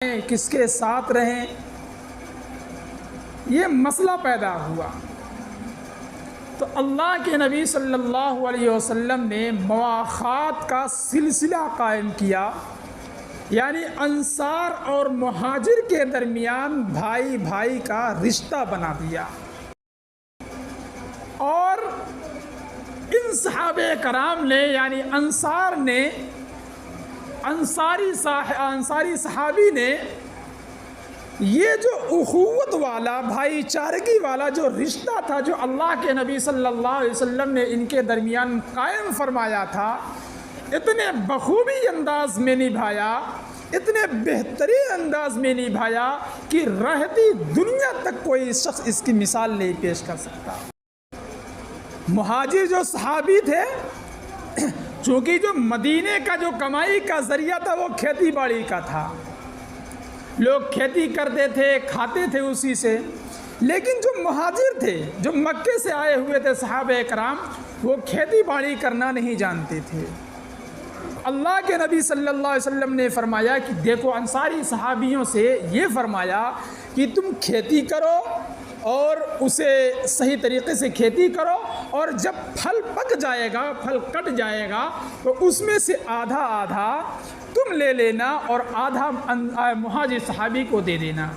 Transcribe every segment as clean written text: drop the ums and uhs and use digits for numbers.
کس کے ساتھ رہیں، یہ مسئلہ پیدا ہوا تو اللہ کے نبی صلی اللہ علیہ وسلم نے مواخات کا سلسلہ قائم کیا، یعنی انصار اور مہاجر کے درمیان بھائی بھائی کا رشتہ بنا دیا، اور ان صحابہ کرام نے یعنی انصار نے انصاری صحابی نے یہ جو اخوت والا بھائی چارگی والا جو رشتہ تھا جو اللہ کے نبی صلی اللہ علیہ وسلم نے ان کے درمیان قائم فرمایا تھا، اتنے بخوبی انداز میں نبھایا، اتنے بہترین انداز میں نبھایا کہ رہتی دنیا تک کوئی شخص اس کی مثال نہیں پیش کر سکتا۔ مہاجر جو صحابی تھے، چونکہ جو مدینے کا جو کمائی کا ذریعہ تھا وہ کھیتی باڑی کا تھا، لوگ کھیتی کرتے تھے، کھاتے تھے اسی سے، لیکن جو مہاجر تھے، جو مکے سے آئے ہوئے تھے صحابہ کرام، وہ کھیتی باڑی کرنا نہیں جانتے تھے۔ اللہ کے نبی صلی اللہ علیہ وسلم نے فرمایا کہ دیکھو، انصاری صحابیوں سے یہ فرمایا کہ تم کھیتی کرو اور اسے صحیح طریقے سے کھیتی کرو، اور جب پھل پک جائے گا، پھل کٹ جائے گا، تو اس میں سے آدھا آدھا تم لے لینا اور آدھا مہاجر صحابی کو دے دینا۔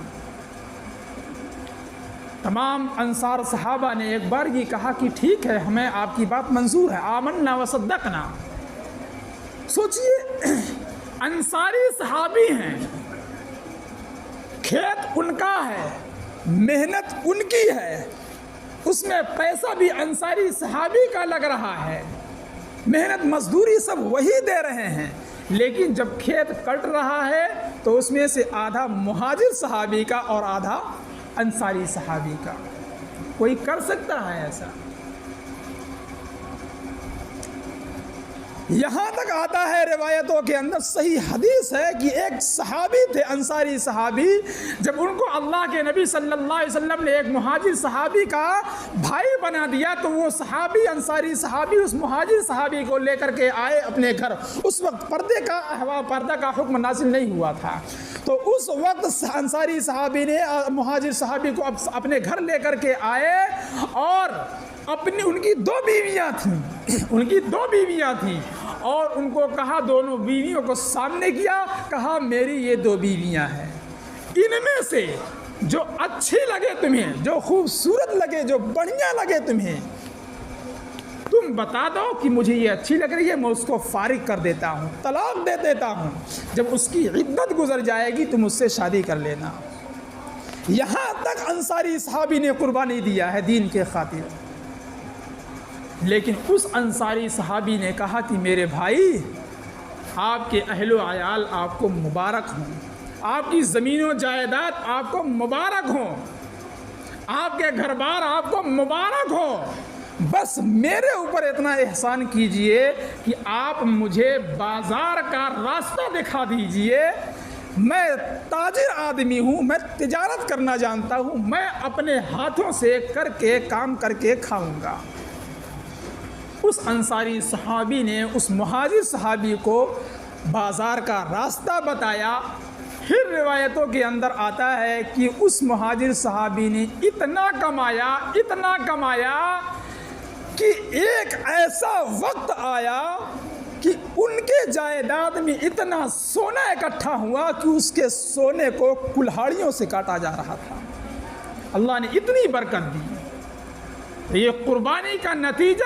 تمام انصار صحابہ نے ایک بار یہ کہا کہ ٹھیک ہے، ہمیں آپ کی بات منظور ہے، آمنا و صدقنا۔ سوچئے، انصاری صحابی ہیں، کھیت ان کا ہے، محنت ان کی ہے، اس میں پیسہ بھی انصاری صحابی کا لگ رہا ہے، محنت مزدوری سب وہی دے رہے ہیں، لیکن جب کھیت کٹ رہا ہے تو اس میں سے آدھا مہاجر صحابی کا اور آدھا انصاری صحابی کا۔ کوئی کر سکتا ہے ایسا؟ یہاں تک آتا ہے روایتوں کے اندر، صحیح حدیث ہے کہ ایک صحابی تھے، انصاری صحابی، جب ان کو اللہ کے نبی صلی اللہ علیہ وسلم نے ایک مہاجر صحابی کا بھائی بنا دیا، تو وہ صحابی، انصاری صحابی، اس مہاجر صحابی کو لے کر کے آئے اپنے گھر۔ اس وقت پردہ کا حکم نازل نہیں ہوا تھا، تو اس وقت انصاری صحابی نے مہاجر صحابی کو اپنے گھر لے کر کے آئے، اور ان کی دو بیویاں تھیں، اور ان کو کہا، دونوں بیویوں کو سامنے کیا، کہا میری یہ دو بیویاں ہیں، ان میں سے جو اچھی لگے تمہیں، جو خوبصورت لگے، جو بڑھیا لگے تمہیں، تم بتا دو کہ مجھے یہ اچھی لگ رہی ہے، میں اس کو فارغ کر دیتا ہوں، طلاق دے دیتا ہوں، جب اس کی عدت گزر جائے گی تم اس سے شادی کر لینا۔ یہاں تک انصاری صحابی نے قربانی دیا ہے دین کے خاطر، لیکن اس انصاری صحابی نے کہا کہ میرے بھائی، آپ کے اہل و عیال آپ کو مبارک ہوں، آپ کی زمین و جائیداد آپ کو مبارک ہوں، آپ کے گھر بار آپ کو مبارک ہو، بس میرے اوپر اتنا احسان کیجئے کہ آپ مجھے بازار کا راستہ دکھا دیجئے۔ میں تاجر آدمی ہوں، میں تجارت کرنا جانتا ہوں، میں اپنے ہاتھوں سے کام کر کے کھاؤں گا۔ اس انصاری صحابی نے اس مہاجر صحابی کو بازار کا راستہ بتایا۔ پھر روایتوں کے اندر آتا ہے کہ اس مہاجر صحابی نے اتنا کمایا کہ ایک ایسا وقت آیا کہ ان کے جائیداد میں اتنا سونا اکٹھا ہوا کہ اس کے سونے کو کلہاڑیوں سے کاٹا جا رہا تھا۔ اللہ نے اتنی برکت دی۔ یہ قربانی کا نتیجہ